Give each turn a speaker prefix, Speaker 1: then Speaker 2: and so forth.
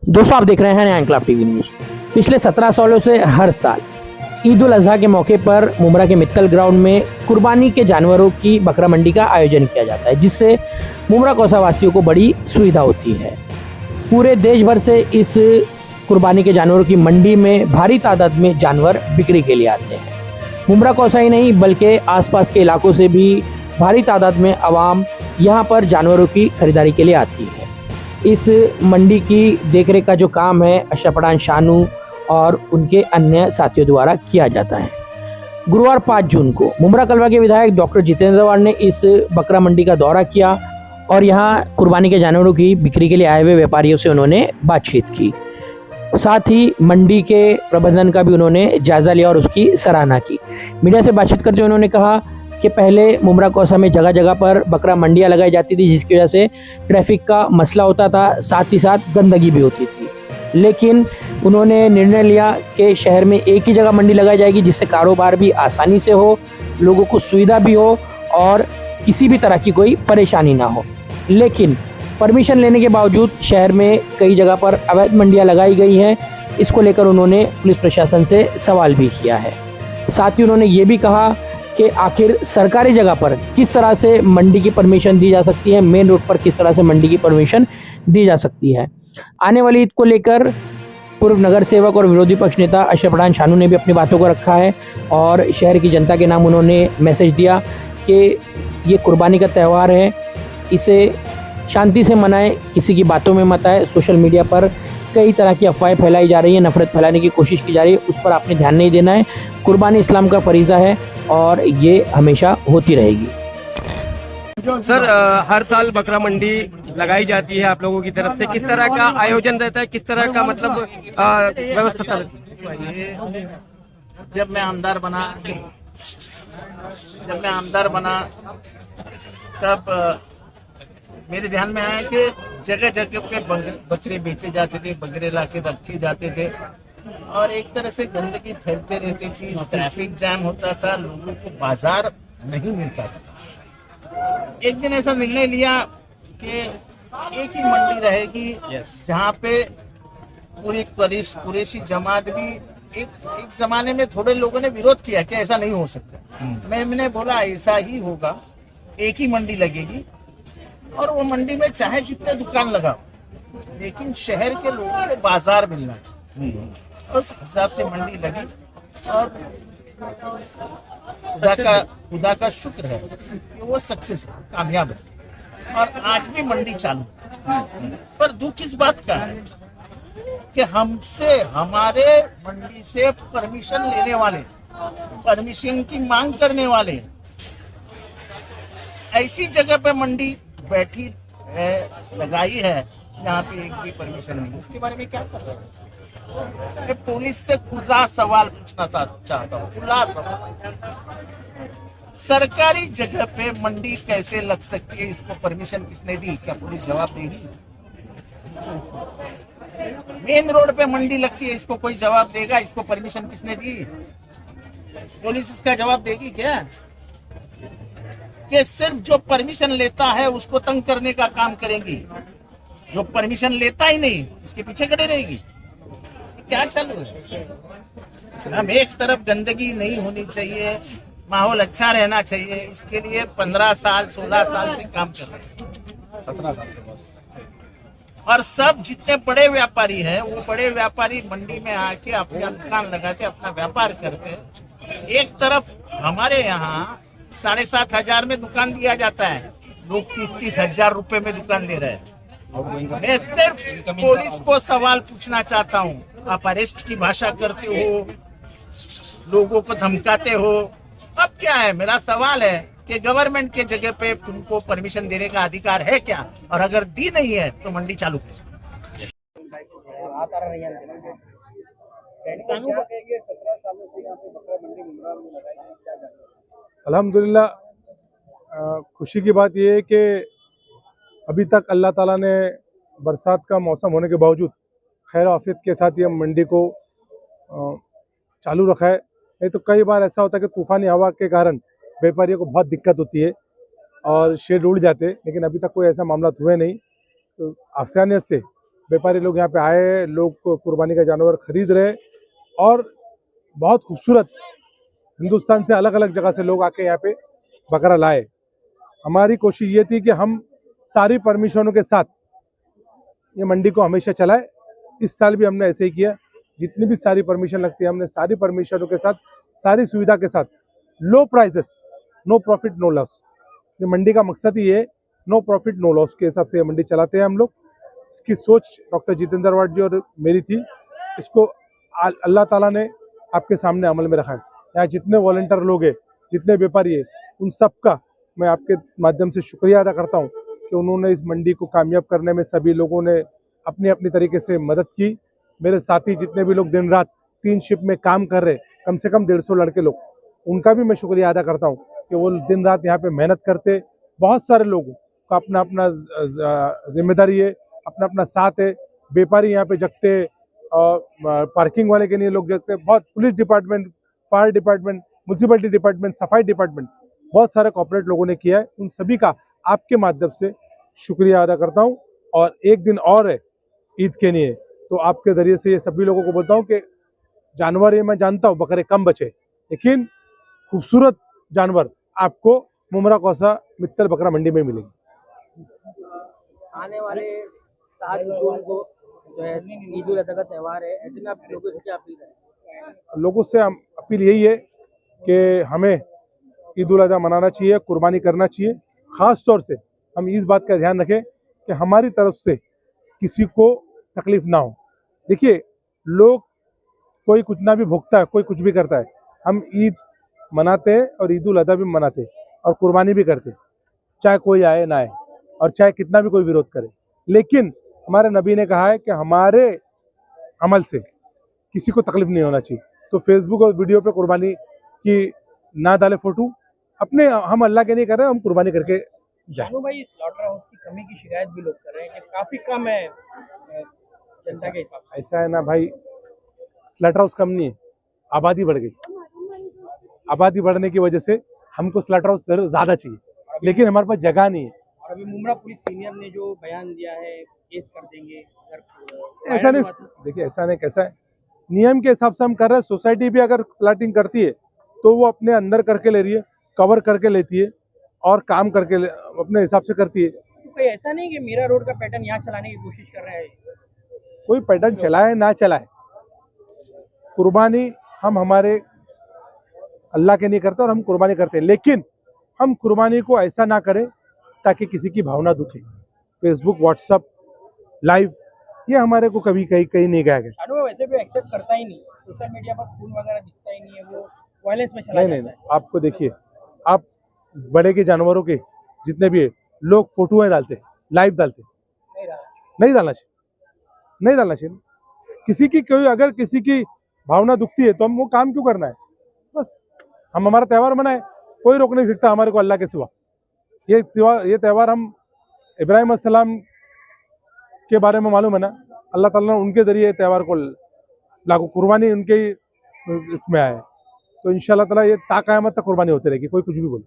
Speaker 1: दोस्तों, आप देख रहे हैं इनकलाब टीवी न्यूज। पिछले 17 सालों से हर साल ईद उल अजहा के मौके पर मुमरा के मित्तल ग्राउंड में कुर्बानी के जानवरों की बकरा मंडी का आयोजन किया जाता है, जिससे मुमरा कौसा वासियों को बड़ी सुविधा होती है। पूरे देश भर से इस कुर्बानी के जानवरों की मंडी में भारी तादाद में जानवर बिक्री के लिए आते हैं। मुमरा कौसा ही नहीं बल्कि आसपास के इलाकों से भी भारी तादाद में आवाम यहाँ पर जानवरों की खरीदारी के लिए आती है। इस मंडी की देखरेख का जो काम है अशरफ शानू और उनके अन्य साथियों द्वारा किया जाता है। गुरुवार 5 जून को मुमरा कलवा के विधायक डॉक्टर जितेंद्र वाड़ ने इस बकरा मंडी का दौरा किया और यहाँ कुर्बानी के जानवरों की बिक्री के लिए आए हुए व्यापारियों से उन्होंने बातचीत की। साथ ही मंडी के प्रबंधन का भी उन्होंने जायजा लिया और उसकी सराहना की। मीडिया से बातचीत करते हुए उन्होंने कहा कि पहले मुमरा कौसा में जगह जगह पर बकरा मंडियां लगाई जाती थी, जिसकी वजह से ट्रैफिक का मसला होता था, साथ ही साथ गंदगी भी होती थी। लेकिन उन्होंने निर्णय लिया कि शहर में एक ही जगह मंडी लगाई जाएगी, जिससे कारोबार भी आसानी से हो, लोगों को सुविधा भी हो और किसी भी तरह की कोई परेशानी ना हो। लेकिन परमिशन लेने के बावजूद शहर में कई जगह पर अवैध मंडियां लगाई गई हैं। इसको लेकर उन्होंने पुलिस प्रशासन से सवाल भी किया है। साथ ही उन्होंने ये भी कहा कि आखिर सरकारी जगह पर किस तरह से मंडी की परमिशन दी जा सकती है, मेन रोड पर किस तरह से मंडी की परमिशन दी जा सकती है। आने वाली ईद को लेकर पूर्व नगर सेवक और विरोधी पक्ष नेता अशरफ शानू ने भी अपनी बातों को रखा है और शहर की जनता के नाम उन्होंने मैसेज दिया कि ये कुर्बानी का त्यौहार है, इसे शांति से मनाएं, किसी की बातों में मत आए। सोशल मीडिया पर कई तरह की अफवाहें फैलाई जा रही हैं, नफरत फैलाने की कोशिश की जा रही है, उस पर आपने ध्यान नहीं देना है। कुर्बानी इस्लाम का फरीज़ा है और ये हमेशा होती रहेगी।
Speaker 2: सर, हर साल बकरा मंडी लगाई जाती है आप लोगों की तरफ से, किस तरह का आयोजन रहता है, किस तरह का मतलब व्यवस्था रहती है?
Speaker 3: जब मैं आमदार बना तब मेरे ध्यान में आया कि जगह जगह पे बकरे बेचे जाते थे, बकरे लाके रखे जाते थे और एक तरह से गंदगी फैलते रहती थी, ट्रैफिक जैम होता था, लोगों को बाजार नहीं मिलता था। एक दिन ऐसा निर्णय लिया कि एक ही मंडी रहेगी जहाँ पे पूरी कुरैशी जमात भी एक जमाने में थोड़े लोगों ने विरोध किया कि ऐसा नहीं हो सकता। मैंने बोला ऐसा ही होगा, एक ही मंडी लगेगी और वो मंडी में चाहे जितने दुकान लगाओ, लेकिन शहर के लोगों को बाजार मिलना चाहिए। उस हिसाब से मंडी लगी और खुदा का शुक्र है कि वो सक्सेस है, कामयाब है और आज भी मंडी चालू। पर दुख इस बात का है कि हमसे, हमारे मंडी से परमिशन लेने वाले, परमिशन की मांग करने वाले ऐसी जगह पे मंडी बैठी है, लगाई है जहाँ पे एक भी परमिशन नहीं। उसके बारे में क्या कर रहे हैं? मैं पुलिस से खुला सवाल पूछना चाहता हूँ, खुला सवाल। सरकारी जगह पे मंडी कैसे लग सकती है? इसको परमिशन किसने दी? क्या पुलिस जवाब देगी? मेन रोड पे मंडी लगती है, इसको कोई जवाब देगा? इसको परमिशन किसने दी? पुलिस इसका जवाब देगी क्या? कि सिर्फ जो परमिशन लेता है उसको तंग करने का काम करेंगी, जो परमिशन लेता ही नहीं उसके पीछे खड़े रहेगी। क्या चालू है? हम एक तरफ गंदगी नहीं होनी चाहिए, माहौल अच्छा रहना चाहिए, इसके लिए 15 साल 16 साल से काम कर रहे हैं, 17 साल से बस। और सब जितने बड़े व्यापारी हैं, वो बड़े व्यापारी मंडी में आके अपना दुकान लगाते, अपना व्यापार करते। एक तरफ हमारे यहाँ 7,500 में दुकान दिया जाता है, लोग 30-30 हजार रुपए में दुकान ले रहे हैं। मैं सिर्फ पुलिस को सवाल पूछना चाहता हूँ, आप अरेस्ट की भाषा करते हो, लोगों को धमकाते हो, अब क्या है? मेरा सवाल है कि गवर्नमेंट के जगह पे तुमको परमिशन देने का अधिकार है क्या? और अगर दी नहीं है तो मंडी चालू कैसे?
Speaker 4: अल्हम्दुलिल्लाह, खुशी की बात यह है कि अभी तक अल्लाह ताला ने बरसात का मौसम होने के बावजूद खैर आफियत के साथ ये मंडी को चालू रखा है। नहीं तो कई बार ऐसा होता है कि तूफ़ानी हवा के कारण व्यापारियों को बहुत दिक्कत होती है और शेड उड़ जाते, लेकिन अभी तक कोई ऐसा मामला हुए नहीं। तो आसानियत से व्यापारी लोग यहाँ पे आए, लोग कुर्बानी का जानवर खरीद रहे और बहुत खूबसूरत हिंदुस्तान से अलग अलग जगह से लोग आके यहाँ पे बकरा लाए। हमारी कोशिश ये थी कि हम सारी परमिशनों के साथ ये मंडी को हमेशा चलाए। इस साल भी हमने ऐसे ही किया, जितनी भी सारी परमिशन लगती है हमने सारी परमिशनों के साथ, सारी सुविधा के साथ, low prices, no profit no loss. ये मंडी का मकसद ही है, नो प्रॉफिट नो लॉस के हिसाब से ये मंडी चलाते हैं हम लोग। इसकी सोच डॉक्टर जितेंद्र अवार्ड जी और मेरी थी, इसको अल्लाह ताला ने आपके सामने अमल में रखा है। यहाँ जितने वॉलंटियर लोग हैं, जितने व्यापारी है, उन सबका मैं आपके माध्यम से शुक्रिया अदा करता हूँ कि उन्होंने इस मंडी को कामयाब करने में सभी लोगों ने अपनी अपनी तरीके से मदद की। मेरे साथी जितने भी लोग दिन रात 3 शिफ्ट में काम कर रहे, कम से कम 150 लड़के लोग, उनका भी मैं शुक्रिया अदा करता हूँ कि वो दिन रात यहाँ पे मेहनत करते। बहुत सारे लोगों का अपना अपना जिम्मेदारी है, अपना अपना साथ है। व्यापारी यहाँ पे जगते, पार्किंग वाले के लिए लोग जगते, बहुत police department, fire department, municipality department, सफाई डिपार्टमेंट, बहुत सारे कॉर्पोरेट लोगों ने किया है। उन सभी का आपके माध्यम से शुक्रिया अदा करता हूँ। और एक दिन और है ईद के लिए, तो आपके जरिए से ये सभी लोगों को बोलता हूँ कि जानवर ये मैं जानता हूँ बकरे कम बचे, लेकिन खूबसूरत जानवर आपको मुमरा कौसा मित्तल बकरा मंडी में मिलेगी।
Speaker 1: आने वाले 7 जून को जो है ईद उल अजहा का त्यौहार है, ऐसे में आप लोगों से क्या अपील है?
Speaker 4: लोगों से अपील यही है कि हमें ईद उल अजहा मनाना चाहिए, कुर्बानी करना चाहिए। ख़ास तौर से हम इस बात का ध्यान रखें कि हमारी तरफ से किसी को तकलीफ ना हो। देखिए, लोग कोई कुछ ना भी भोगता है, कोई कुछ भी करता है, हम ईद मनाते हैं और ईद उल अजहा भी मनाते हैं और कुर्बानी भी करते हैं, चाहे कोई आए ना आए और चाहे कितना भी कोई विरोध करे। लेकिन हमारे नबी ने कहा है कि हमारे अमल से किसी को तकलीफ नहीं होना चाहिए। तो फेसबुक और वीडियो पे कुर्बानी की ना डाले फोटो, अपने हम अल्लाह के लिए कर रहे हैं, हम कुर्बानी करके जाए।
Speaker 1: भाई, स्लॉटर हाउस की कमी की शिकायत भी लोग कर रहे हैं कि काफी कम है जनता के हिसाब से।
Speaker 4: ऐसा है ना भाई, स्लॉटर हाउस कम नहीं है, आबादी बढ़ गई। आबादी बढ़ने की वजह से हमको स्लॉटर हाउस ज़्यादा चाहिए, लेकिन हमारे पास जगह नहीं है।
Speaker 1: और अभी मुमरा पुलिस सीनियर ने जो बयान दिया है, केस कर देंगे
Speaker 4: ऐसा नहीं, देखिए ऐसा नहीं, कैसा है, नियम के हिसाब से हम कर रहे हैं। सोसाइटी भी अगर स्लॉटिंग करती है तो वो अपने अंदर करके ले रही है, कवर करके लेती है और काम करके अपने हिसाब से करती है।
Speaker 1: तो कोई ऐसा नहीं कि मीरा रोड का पैटर्न यहाँ चलाने की कोशिश कर रहे हैं?
Speaker 4: कोई पैटर्न चलाए ना चलाए, कुर्बानी हम हमारे अल्लाह के नहीं करते और हम कुर्बानी करते हैं, लेकिन हम कुर्बानी को ऐसा ना करें ताकि किसी की भावना दुखे। फेसबुक, व्हाट्सअप लाइव ये हमारे को कभी कहीं नहीं गया।
Speaker 1: वो वैसे भी एक्सेप्ट करता ही नहीं, सोशल मीडिया पर खून वगैरह दिखता ही नहीं है, वो वायलेंस में चला
Speaker 4: नहीं, आपको देखिए, आप बड़े के जानवरों के जितने भी है, लोग फोटोएं डालते, लाइव डालते, नहीं डालना चाहिए। किसी की कोई अगर किसी की भावना दुखती है तो हम वो काम क्यों करना है? बस हम हमारा त्यौहार मनाए, कोई रोक नहीं सकता हमारे को अल्लाह के सिवा। ये त्यौहार हम इब्राहिम अस्सलाम के बारे में मालूम है ना, अल्लाह ताला ने उनके जरिए त्यौहार को लागू, कुर्बानी उनके इसमें आया है। तो इंशाल्लाह ताला ये ता क़यामत तक कुर्बानी होती रहेगी, कोई कुछ भी बोले।